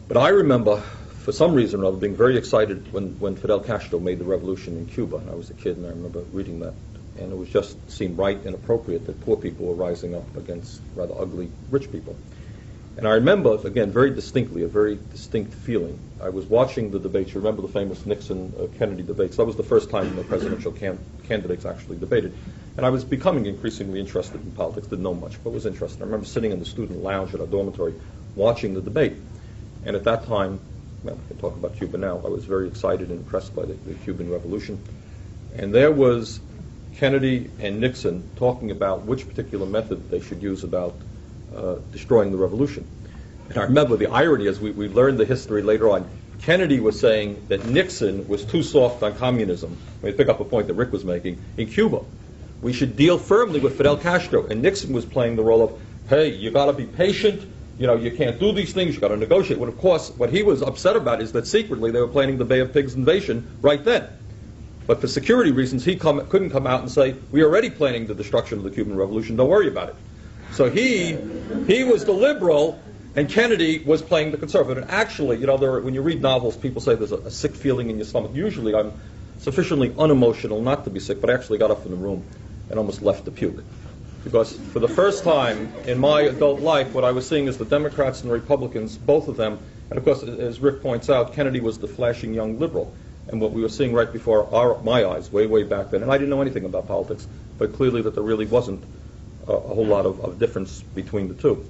But I remember, for some reason or other, being very excited when Fidel Castro made the revolution in Cuba. And I was a kid, and I remember reading that. And it was just seemed right and appropriate that poor people were rising up against rather ugly rich people. And I remember, again, very distinctly, a very distinct feeling. I was watching the debates. You remember the famous Nixon-Kennedy debates. That was the first time the presidential candidates actually debated. And I was becoming increasingly interested in politics. Didn't know much, but was interested. I remember sitting in the student lounge at our dormitory watching the debate. And at that time, well, I can talk about Cuba now, I was very excited and impressed by the Cuban Revolution. And there was Kennedy and Nixon talking about which particular method they should use about destroying the revolution. And I remember the irony, as we learned the history later on, Kennedy was saying that Nixon was too soft on communism. Let me pick up a point that Rick was making. In Cuba, we should deal firmly with Fidel Castro. And Nixon was playing the role of, hey, you got to be patient. You know, you can't do these things. You got to negotiate. Well, of course, what he was upset about is that secretly they were planning the Bay of Pigs invasion right then. But for security reasons, he couldn't come out and say, we're already planning the destruction of the Cuban Revolution. Don't worry about it. So he was the liberal, and Kennedy was playing the conservative. And actually, you know, when you read novels, people say there's a sick feeling in your stomach. Usually I'm sufficiently unemotional not to be sick, but I actually got up in the room and almost left to puke. Because for the first time in my adult life, what I was seeing is the Democrats and the Republicans, both of them, and of course, as Rick points out, Kennedy was the flashing young liberal. And what we were seeing right before my eyes, way, way back then, and I didn't know anything about politics, but clearly that there really wasn't a whole lot of difference between the two.